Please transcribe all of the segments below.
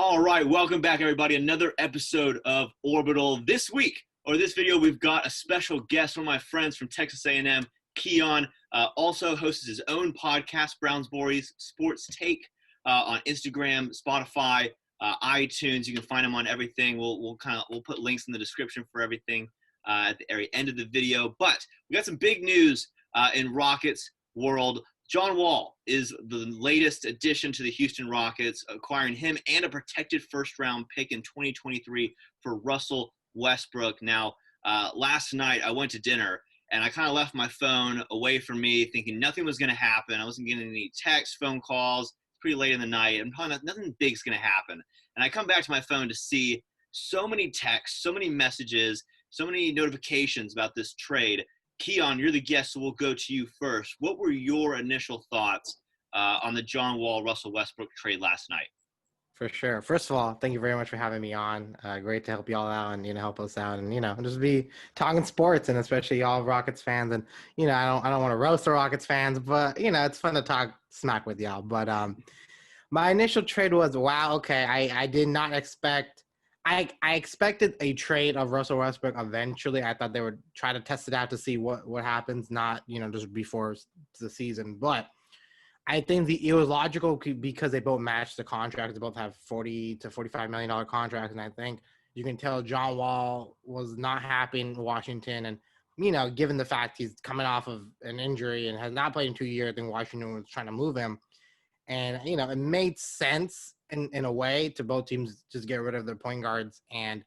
All right, welcome back, everybody. Another episode of Orbital. This week, or this video, we've got a special guest, one of my friends from Texas A&M, Keon. Also hosts his own podcast, Brownsbories Sports Take, on Instagram, Spotify, iTunes. You can find him on everything. We'll put links in the description for everything at the very end of the video. But we got some big news in Rockets world. John Wall is the latest addition to the Houston Rockets, acquiring him and a protected first-round pick in 2023 for Russell Westbrook. Now, last night I went to dinner, and I kind of left my phone away from me thinking nothing was going to happen. I wasn't getting any text, phone calls. It's pretty late in the night, and probably nothing big's going to happen. And I come back to my phone to see so many texts, so many messages, so many notifications about this trade. Keon, you're the guest, so we'll go to you first. What were your initial thoughts on the John Wall, Russell Westbrook trade last night? For sure. First of all, thank you very much for having me on. Great to help you all out and, help us out and, just be talking sports and especially y'all Rockets fans. And, I don't want to roast the Rockets fans, but, it's fun to talk smack with y'all. But my initial trade was, wow, okay, I did not expect – I expected a trade of Russell Westbrook eventually. I thought they would try to test it out to see what happens, not, just before the season. But I think it was logical because they both matched the contracts. They both have $40 to $45 million contracts. And I think you can tell John Wall was not happy in Washington. And, given the fact he's coming off of an injury and has not played in 2 years, I think Washington was trying to move him. And, it made sense in a way to both teams just get rid of their point guards. And,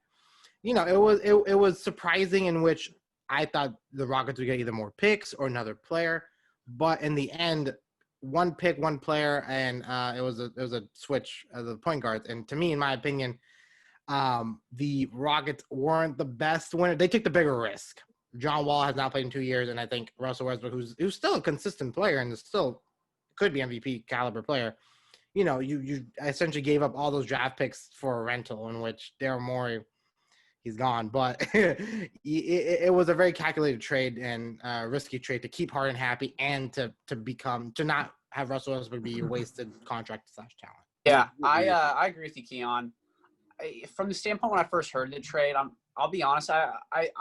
it was surprising in which I thought the Rockets would get either more picks or another player. But in the end, one pick, one player, and it was a switch of the point guards. And to me, in my opinion, the Rockets weren't the best winner. They took the bigger risk. John Wall has not played in 2 years, and I think Russell Westbrook, who's still a consistent player and still could be MVP caliber player, you essentially gave up all those draft picks for a rental in which Daryl Morey, he's gone. But it was a very calculated trade and risky trade to keep Harden happy and to not have Russell Westbrook be a wasted contract / talent. Yeah, I agree with you, Keon. From the standpoint when I first heard the trade, I'll be honest, I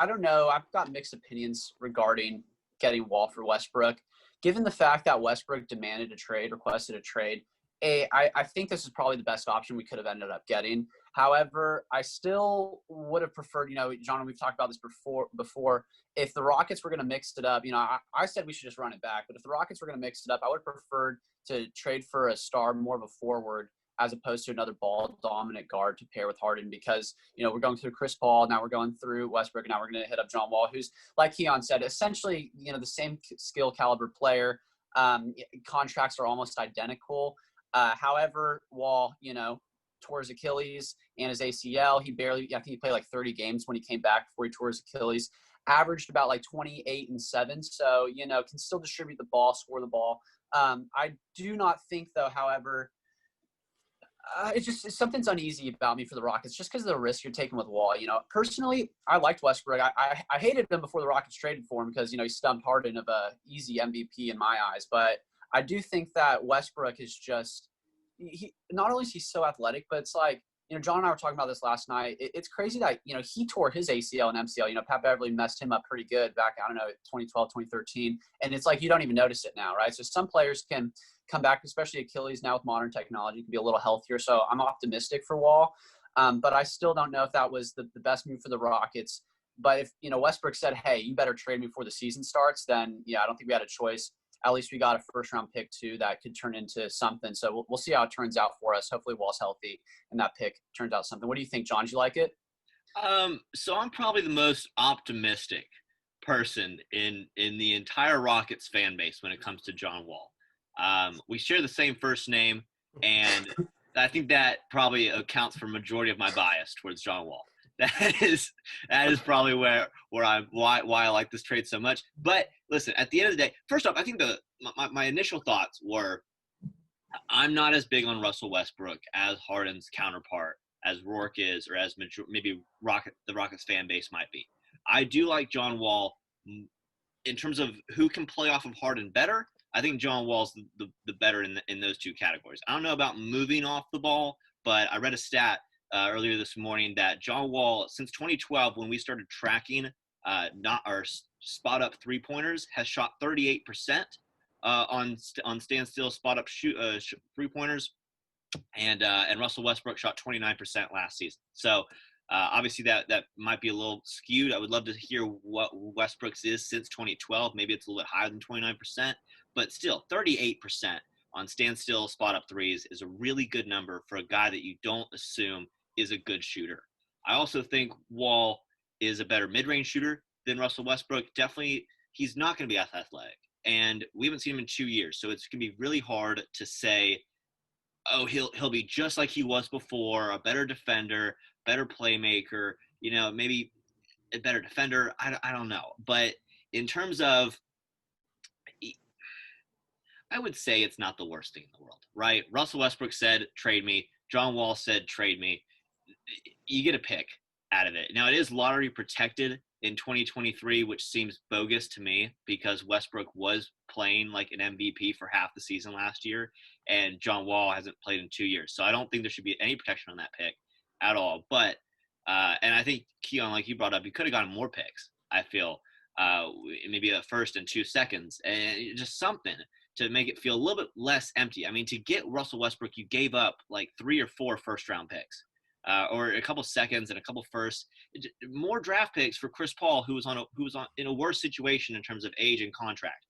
don't know. I've got mixed opinions regarding getting Wall for Westbrook. Given the fact that Westbrook requested a trade, I think this is probably the best option we could have ended up getting. However, I still would have preferred, John, we've talked about this before. If the Rockets were going to mix it up, I said we should just run it back. But if the Rockets were going to mix it up, I would have preferred to trade for a star, more of a forward, as opposed to another ball-dominant guard to pair with Harden because, we're going through Chris Paul, now we're going through Westbrook, and now we're going to hit up John Wall, who's, like Keon said, essentially, the same skill caliber player. Contracts are almost identical. However, Wall, tore his Achilles and his ACL. I think he played like 30 games when he came back before he tore his Achilles. Averaged about like 28 and 7. So, can still distribute the ball, score the ball. I do not think, though, however, something's uneasy about me for the Rockets just because of the risk you're taking with Wall. Personally, I liked Westbrook. I hated him before the Rockets traded for him because, he stumped Harden of a easy MVP in my eyes. But I do think that Westbrook is just he not only is he so athletic, but it's like, John and I were talking about this last night. It's crazy that, he tore his ACL and MCL. Pat Beverly messed him up pretty good back, 2012, 2013. And it's like you don't even notice it now, right? So some players can come back, especially Achilles now with modern technology, can be a little healthier. So I'm optimistic for Wall. But I still don't know if that was the best move for the Rockets. But if, Westbrook said, hey, you better trade me before the season starts, then, I don't think we had a choice. At least we got a first-round pick, too, that could turn into something. So we'll see how it turns out for us. Hopefully Wall's healthy and that pick turns out something. What do you think, John? Did you like it? So I'm probably the most optimistic person in the entire Rockets fan base when it comes to John Wall. We share the same first name, and I think that probably accounts for majority of my bias towards John Wall. That is probably why I like this trade so much. But listen, at the end of the day, first off, I think my initial thoughts were I'm not as big on Russell Westbrook as Harden's counterpart, as Rourke is, or as maybe the Rockets fan base might be. I do like John Wall in terms of who can play off of Harden better. I think John Wall's the better in those two categories. I don't know about moving off the ball but I read a stat earlier this morning that John Wall, since 2012, when we started tracking not our spot up 3-pointers, has shot 38% on standstill spot up 3-pointers, and Russell Westbrook shot 29% last season. So obviously that might be a little skewed. I would love to hear what Westbrook's is since 2012. Maybe it's a little bit higher than 29%, but still 38% on standstill spot up threes is a really good number for a guy that you don't assume is a good shooter. I also think Wall is a better mid-range shooter than Russell Westbrook. Definitely, he's not going to be athletic, and we haven't seen him in 2 years, so it's going to be really hard to say, oh, he'll be just like he was before, a better defender, better playmaker, maybe a better defender. I don't know. But in terms of, I would say it's not the worst thing in the world, right? Russell Westbrook said, trade me. John Wall said, trade me. You get a pick out of it. Now, it is lottery protected in 2023, which seems bogus to me because Westbrook was playing like an MVP for half the season last year, and John Wall hasn't played in 2 years. So I don't think there should be any protection on that pick at all. But, and I think, Keon, like you brought up, you could have gotten more picks, I feel, maybe a first and 2 seconds, and just something to make it feel a little bit less empty. I mean, to get Russell Westbrook, you gave up like 3 or 4 first-round picks. Or a couple seconds and a couple firsts, more draft picks for Chris Paul, who was in a worse situation in terms of age and contract,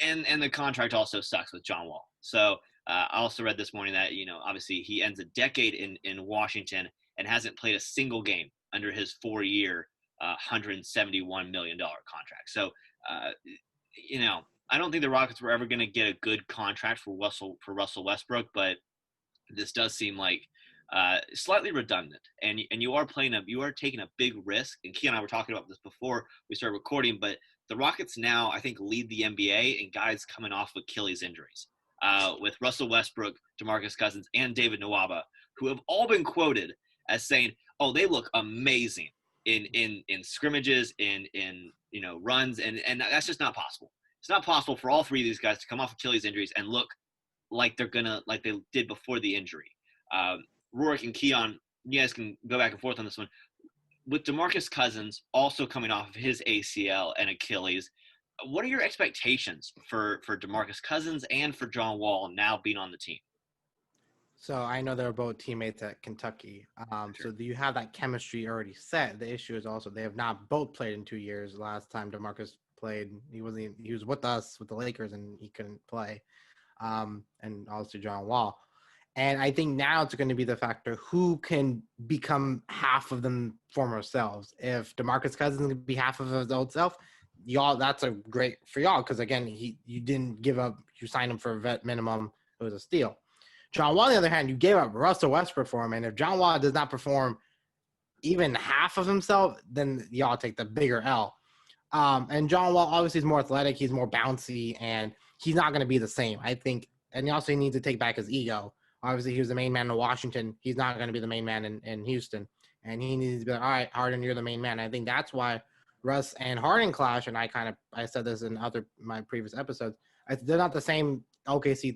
and the contract also sucks with John Wall. So I also read this morning that obviously he ends a decade in Washington and hasn't played a single game under his 4-year, $171 million contract. So I don't think the Rockets were ever going to get a good contract for Russell Westbrook, but this does seem like slightly redundant, and you are taking a big risk. And Keon and I were talking about this before we started recording, but the Rockets now, I think, lead the NBA in guys coming off Achilles injuries, with Russell Westbrook, DeMarcus Cousins, and David Nwaba, who have all been quoted as saying, "Oh, they look amazing in scrimmages, in runs," and that's just not possible. It's not possible for all 3 of these guys to come off Achilles injuries and look like they did before the injury. Rorik and Keon, you guys can go back and forth on this one. With DeMarcus Cousins also coming off of his ACL and Achilles, what are your expectations for DeMarcus Cousins and for John Wall now being on the team? So I know they're both teammates at Kentucky. Sure. So you have that chemistry already set. The issue is also they have not both played in 2 years. Last time DeMarcus played, he was with us with the Lakers and he couldn't play. And also John Wall. And I think now it's going to be the factor who can become half of them former selves. If DeMarcus Cousins can be half of his old self, y'all, that's a great for y'all because again, you didn't give up. You signed him for a vet minimum. It was a steal. John Wall, on the other hand, you gave up Russell Westbrook for him, and if John Wall does not perform even half of himself, then y'all take the bigger L. And John Wall obviously is more athletic. He's more bouncy, and he's not going to be the same. I think, and he also needs to take back his ego. Obviously, he was the main man in Washington. He's not going to be the main man in Houston. And he needs to be like, all right, Harden, you're the main man. I think that's why Russ and Harden clash. And I said this in my previous episodes. They're not the same OKC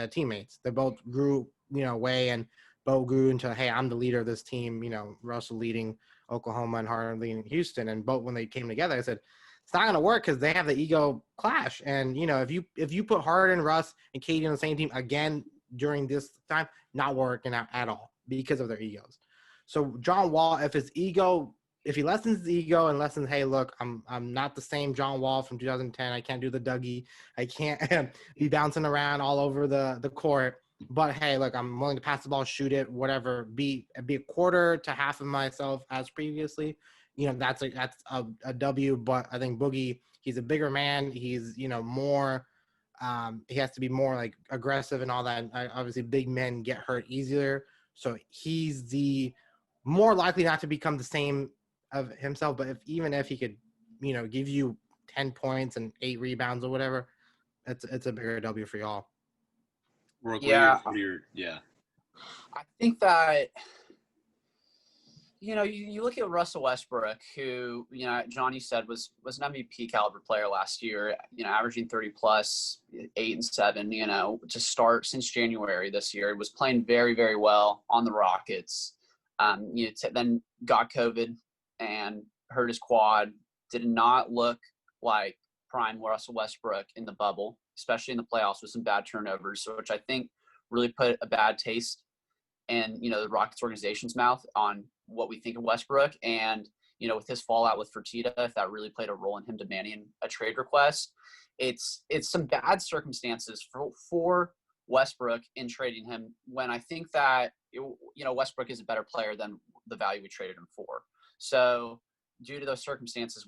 teammates. They both grew, way and both grew into, hey, I'm the leader of this team. Russell leading Oklahoma and Harden leading Houston. And both when they came together, I said, it's not going to work because they have the ego clash. And, if you put Harden, Russ, and KD on the same team again, during this time, not working out at all because of their egos. So John Wall, if he lessens his ego and lessens, hey, look, I'm not the same John Wall from 2010. I can't do the Dougie. I can't be bouncing around all over the court. But hey, look, I'm willing to pass the ball, shoot it, whatever. Be a quarter to half of myself as previously. That's a W. But I think Boogie, he's a bigger man. He's more. He has to be more like aggressive and all that. Obviously, big men get hurt easier, so he's the more likely not to become the same of himself. But even if he could, give you 10 points and 8 rebounds or whatever, it's a bigger W for y'all. Rorik, yeah. what are your. I think that you look at Russell Westbrook, who, John, you said was an MVP caliber player last year, averaging 30 plus, 8 and 7, to start since January this year. Was playing very, very well on the Rockets. Then got COVID and hurt his quad. Did not look like prime Russell Westbrook in the bubble, especially in the playoffs with some bad turnovers, which I think really put a bad taste in, the Rockets organization's mouth on what we think of Westbrook. And, with his fallout with Fertitta, if that really played a role in him demanding a trade request, it's some bad circumstances for Westbrook in trading him, when I think that, Westbrook is a better player than the value we traded him for. So due to those circumstances,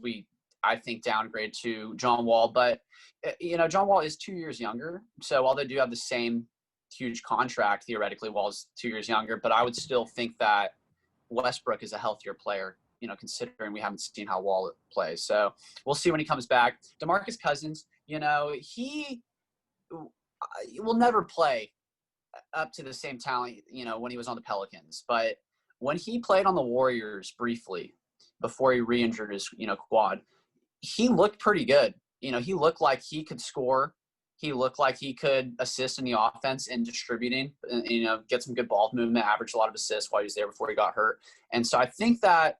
I think, downgrade to John Wall. But, John Wall is 2 years younger. So while they do have the same huge contract, theoretically, Wall's 2 years younger, but I would still think that Westbrook is a healthier player, considering we haven't seen how Wall plays. So we'll see when he comes back. DeMarcus Cousins, he will never play up to the same talent, when he was on the Pelicans. But when he played on the Warriors briefly before he re-injured his, quad, he looked pretty good. He looked like he could score. He looked like he could assist in the offense and distributing, get some good ball movement, average a lot of assists while he was there before he got hurt. And so I think that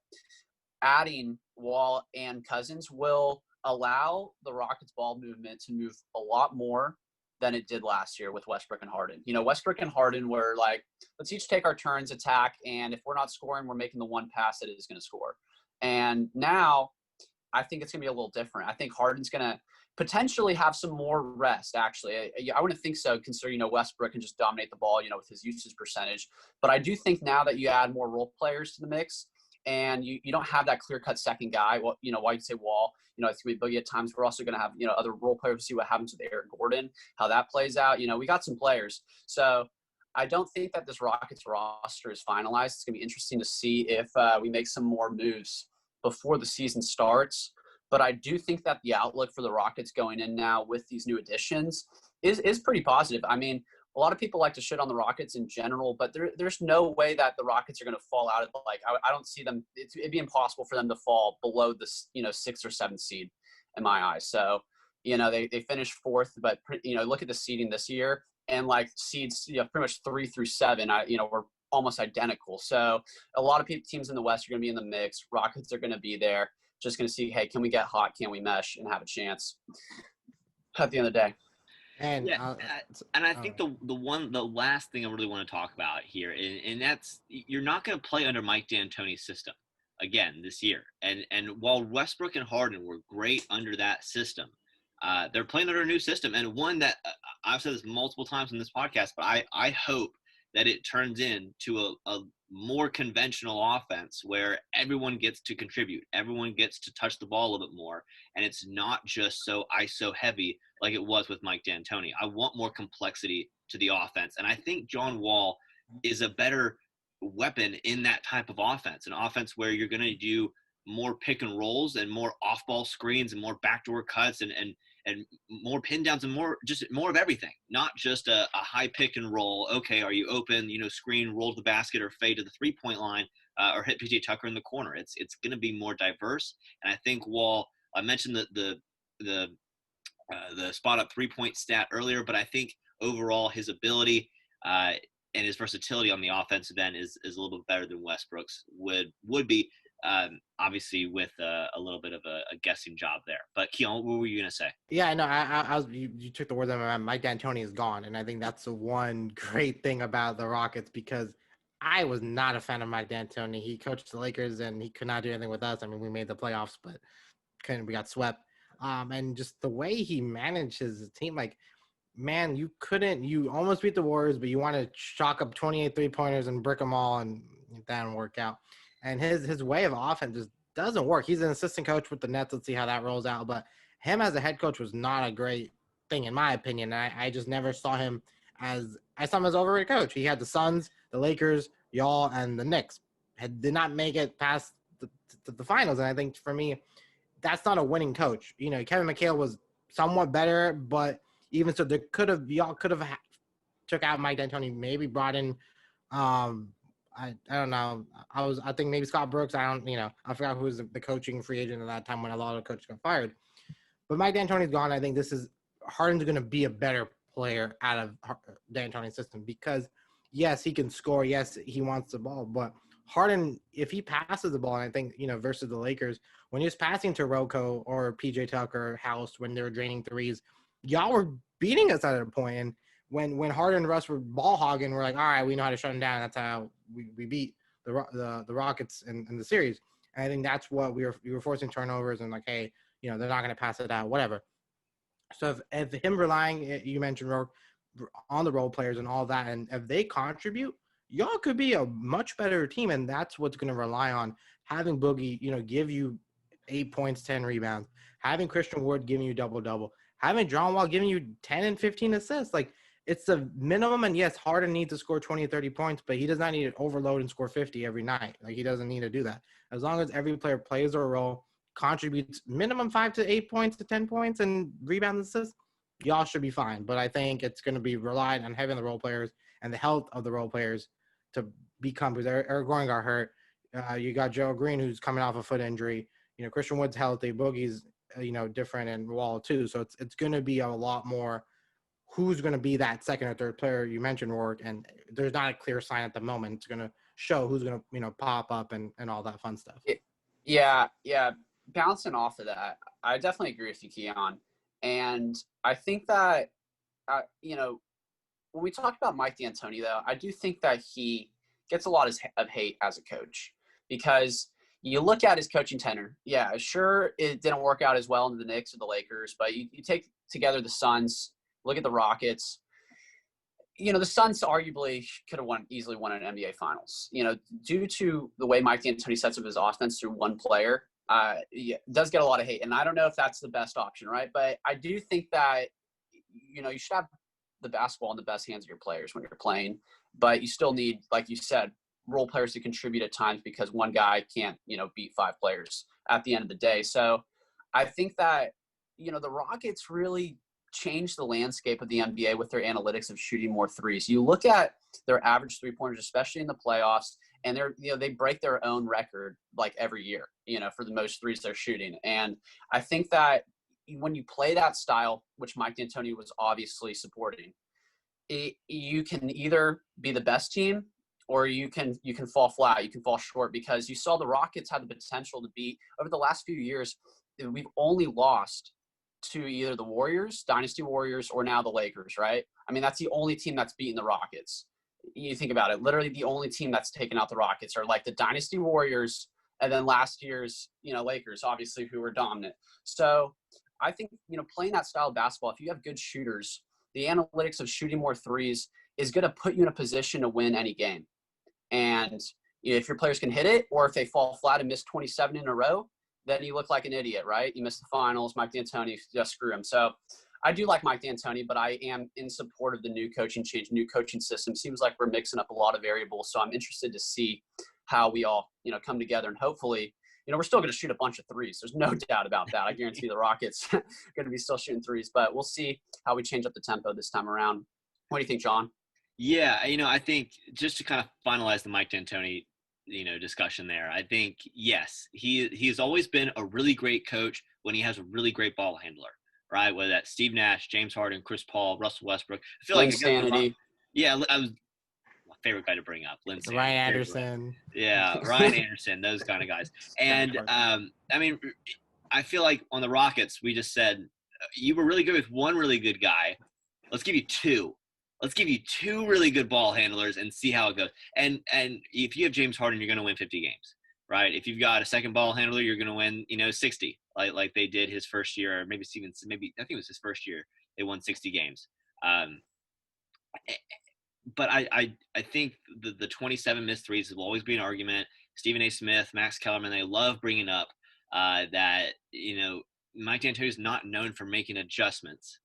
adding Wall and Cousins will allow the Rockets ball movement to move a lot more than it did last year with Westbrook and Harden. Westbrook and Harden were like, let's each take our turns, attack, and if we're not scoring, we're making the one pass that is going to score. And now I think it's going to be a little different. I think Harden's going to potentially have some more rest, actually. I wouldn't think so, considering, Westbrook can just dominate the ball, with his usage percentage. But I do think now that you add more role players to the mix and you don't have that clear-cut second guy, while you say Wall, it's going to be boogie at times. We're also going to have, other role players, see what happens with Eric Gordon, how that plays out. We got some players. So I don't think that this Rockets roster is finalized. It's going to be interesting to see if we make some more moves before the season starts. But I do think that the outlook for the Rockets going in now with these new additions is pretty positive. I mean, a lot of people like to shit on the Rockets in general, but there's no way that the Rockets are going to fall out of, I don't see them. It'd be impossible for them to fall below this, 6th or 7th seed in my eyes. So, they finished 4th, but, look at the seeding this year, and seeds, pretty much 3 through 7, we're almost identical. So a lot of teams in the West are going to be in the mix. Rockets are going to be there. Just going to see, hey, can we get hot? Can we mesh and have a chance at the end of the day? And I think the last thing I really want to talk about here, and that's, you're not going to play under Mike D'Antoni's system again this year. And while Westbrook and Harden were great under that system, they're playing under a new system, and one that I've said this multiple times in this podcast, but I hope that it turns into a more conventional offense where everyone gets to contribute, everyone gets to touch the ball a little bit more, and it's not just so ISO heavy like it was with Mike D'Antoni. I want more complexity to the offense, and I think John Wall is a better weapon in that type of offense, an offense where you're going to do more pick and rolls and more off-ball screens and more backdoor cuts and more pin downs and more of everything, not just a high pick and roll. Okay, are you open, screen, roll to the basket, or fade to the 3-point line, or hit PJ Tucker in the corner. It's going to be more diverse. And I think Wall, I mentioned the spot up 3-point stat earlier, but I think overall his ability and his versatility on the offensive end is a little bit better than Westbrook's would be. Obviously with a little bit of a guessing job there. But Keon, what were you gonna say? Yeah, no, I was. You took the words out of my mouth. Mike D'Antoni is gone, and I think that's the one great thing about the Rockets, because I was not a fan of Mike D'Antoni. He coached the Lakers, and he could not do anything with us. I mean, we made the playoffs, but we got swept. And just the way he managed his team, man, you almost beat the Warriors, but you want to chalk up 28 3-pointers and brick them all, and that didn't work out. And his way of offense just doesn't work. He's an assistant coach with the Nets. Let's see how that rolls out. But him as a head coach was not a great thing, in my opinion. I just never saw him as an overrated coach. He had the Suns, the Lakers, y'all, and the Knicks. Did not make it past the finals. And I think for me, that's not a winning coach. Kevin McHale was somewhat better, but even so, y'all could have took out Mike D'Antoni, maybe brought in I don't know. I think maybe Scott Brooks. I forgot who was the coaching free agent at that time when a lot of coaches got fired. But Mike D'Antoni's gone. I think Harden's going to be a better player out of D'Antoni's system because yes, he can score. Yes, he wants the ball, but Harden, if he passes the ball, and I think, versus the Lakers, when he was passing to Rocco or PJ Tucker, House, when they were draining threes, y'all were beating us at a point. And when Harden and Russ were ball hogging, we're like, all right, we know how to shut them down. That's how we beat the Rockets in the series. And I think that's what we were forcing turnovers and like, hey, they're not going to pass it out, whatever. So if him relying, you mentioned on the role players and all that, and if they contribute, y'all could be a much better team, and that's what's going to rely on having Boogie, give you 8 points, 10 rebounds, having Christian Wood giving you double-double, having John Wall giving you 10 and 15 assists. Like, it's the minimum, and yes, Harden needs to score 20 or 30 points, but he does not need to overload and score 50 every night. Like, he doesn't need to do that. As long as every player plays their role, contributes minimum 5 to 8 points to 10 points and rebounds assists, y'all should be fine. But I think it's going to be relied on having the role players and the health of the role players to become, because Eric Gordon got hurt. You got Joe Green, who's coming off a foot injury. Christian Wood's healthy. Boogie's, different, and Wall too. So it's going to be a lot more who's going to be that second or third player you mentioned, Rourke, and there's not a clear sign at the moment. It's going to show who's going to, pop up and all that fun stuff. Yeah. Bouncing off of that, I definitely agree with you, Keon. And I think that, when we talk about Mike D'Antoni, though, I do think that he gets a lot of hate as a coach because you look at his coaching tenure. Yeah, sure, it didn't work out as well in the Knicks or the Lakers, but you take together the Suns, look at the Rockets. The Suns arguably could have easily won an NBA Finals. Due to the way Mike D'Antoni sets up his offense through one player, does get a lot of hate. And I don't know if that's the best option, right? But I do think that, you should have the basketball in the best hands of your players when you're playing. But you still need, like you said, role players to contribute at times because one guy can't, beat 5 players at the end of the day. So I think that, the Rockets really changed the landscape of the NBA with their analytics of shooting more threes. You look at their average three-pointers, especially in the playoffs, and they break their own record like every year, for the most threes they're shooting. And I think that when you play that style, which Mike D'Antoni was obviously supporting, you can either be the best team or you can fall flat, you can fall short, because you saw the Rockets had the potential to beat, over the last few years, we've only lost to either the Warriors, Dynasty Warriors, or now the Lakers, right? I mean, that's the only team that's beaten the Rockets. You think about it, literally the only team that's taken out the Rockets are like the Dynasty Warriors and then last year's, Lakers, obviously, who were dominant. So I think, playing that style of basketball, if you have good shooters, the analytics of shooting more threes is going to put you in a position to win any game. And if your players can hit it, or if they fall flat and miss 27 in a row, then you look like an idiot, right? You miss the finals, Mike D'Antoni, just screw him. So I do like Mike D'Antoni, but I am in support of the new coaching change, new coaching system. Seems like we're mixing up a lot of variables. So I'm interested to see how we all, come together, and hopefully, we're still going to shoot a bunch of threes. There's no doubt about that. I guarantee the Rockets are going to be still shooting threes, but we'll see how we change up the tempo this time around. What do you think, John? Yeah, I think just to kind of finalize the Mike D'Antoni, discussion there, I think, yes, he's always been a really great coach when he has a really great ball handler, right? Whether that's Steve Nash, James Harden, Chris Paul, Russell Westbrook. I feel like Sanity. Yeah, I was my favorite guy to bring up, Ryan Anderson. Yeah, Ryan Anderson, those kind of guys. And I feel like on the Rockets, we just said, you were really good with one really good guy. Let's give you 2. Let's give you 2 really good ball handlers and see how it goes. And if you have James Harden, you're going to win 50 games, right? If you've got a second ball handler, you're going to win, 60, like they did his first year, or maybe I think it was his first year. They won 60 games. But I think the 27 missed threes will always be an argument. Stephen A. Smith, Max Kellerman, they love bringing up that, Mike D'Antoni is not known for making adjustments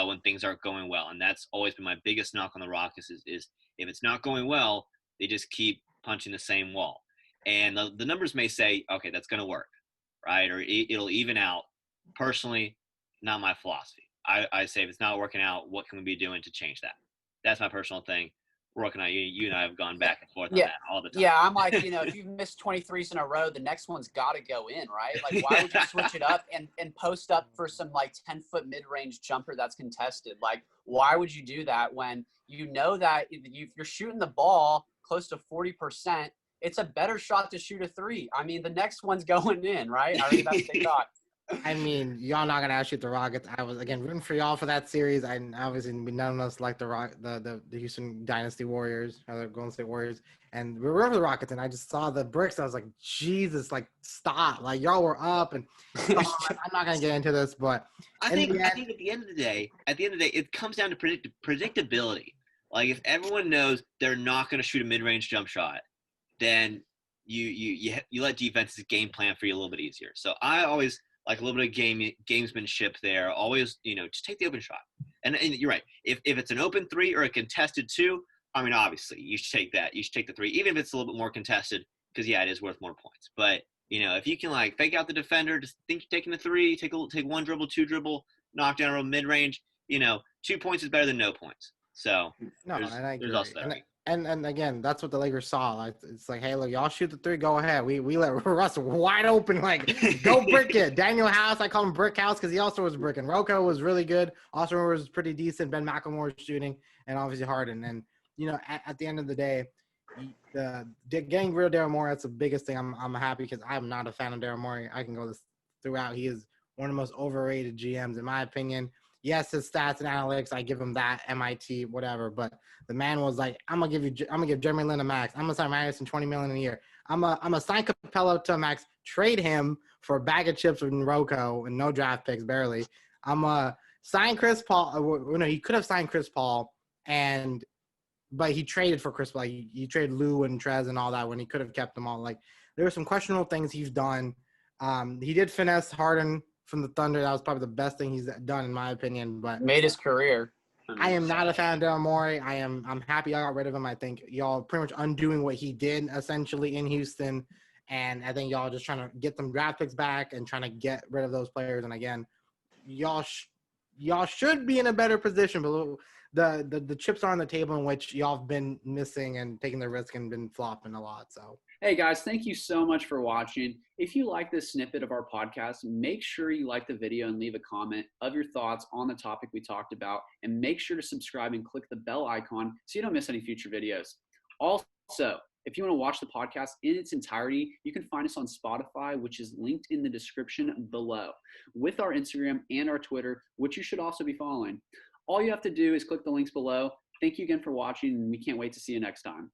when things aren't going well. And that's always been my biggest knock on the Rockets is if it's not going well, they just keep punching the same wall. And the numbers may say, okay, that's going to work, right? Or it'll even out. Personally, not my philosophy. I say if it's not working out, what can we be doing to change that? That's my personal thing. Rourke and you and I have gone back and forth on that all the the time. Yeah, I'm like, if you've missed 23s in a row, the next one's got to go in, right? Like, why would you switch it up and post up for some, like, 10-foot mid-range jumper that's contested? Like, why would you do that when you know that if you're shooting the ball close to 40%, it's a better shot to shoot a three. I mean, the next one's going in, right? I mean, that's the thought. I mean, y'all not gonna outshoot the Rockets. I was again rooting for y'all for that series. I obviously none of us like the Houston Dynasty Warriors or the Golden State Warriors, and we were rooting for the Rockets. And I just saw the bricks. I was like, Jesus, like stop! Like y'all were up, and I'm not gonna get into this, but I think at the end of the day, it comes down to predictability. Like if everyone knows they're not gonna shoot a mid-range jump shot, then you let defenses game plan for you a little bit easier. So I always like a little bit of gamesmanship there. Always, just take the open shot. And you're right. If it's an open three or a contested two, I mean, obviously you should take that. You should take the three, even if it's a little bit more contested, because it is worth more points. But if you can like fake out the defender, just think you're taking the three, take one dribble, two dribble, knock down a mid range. 2 points is better than no points. So there's also that. And again, that's what the Lakers saw. Like, it's like, hey, look, y'all shoot the three, go ahead. We let Russ wide open, like, go brick it. Daniel House, I call him Brick House because he also was bricking. Rocco was really good. Austin was pretty decent. Ben McLemore was shooting, and obviously Harden. And at the end of the day, getting rid of Daryl Morey, that's the biggest thing. I'm happy because I'm not a fan of Daryl Morey. I can go this throughout. He is one of the most overrated GMs in my opinion. Yes, his stats and analytics, I give him that, MIT, whatever. But the man was like, I'm gonna give Jeremy Lin a max. I'm gonna sign Madison $20 million a year. I'm gonna sign Capello to a max, trade him for a bag of chips with Rocco and no draft picks, barely. I'm gonna sign Chris Paul. No, he could have signed Chris Paul, but he traded for Chris Paul. He traded Lou and Trez and all that when he could have kept them all. Like there were some questionable things he's done. He did finesse Harden from the Thunder. That was probably the best thing he's done in my opinion. But made his career. I am not a fan of Daryl Morey. I'm happy I got rid of him. I think y'all pretty much undoing what he did essentially in Houston. And I think y'all just trying to get some draft picks back and trying to get rid of those players. And again, y'all should be in a better position, but the chips are on the table in which y'all have been missing and taking the risk and been flopping a lot. So. Hey guys, thank you so much for watching. If you like this snippet of our podcast, make sure you like the video and leave a comment of your thoughts on the topic we talked about. And make sure to subscribe and click the bell icon so you don't miss any future videos. Also, if you want to watch the podcast in its entirety, you can find us on Spotify, which is linked in the description below, with our Instagram and our Twitter, which you should also be following. All you have to do is click the links below. Thank you again for watching, and we can't wait to see you next time.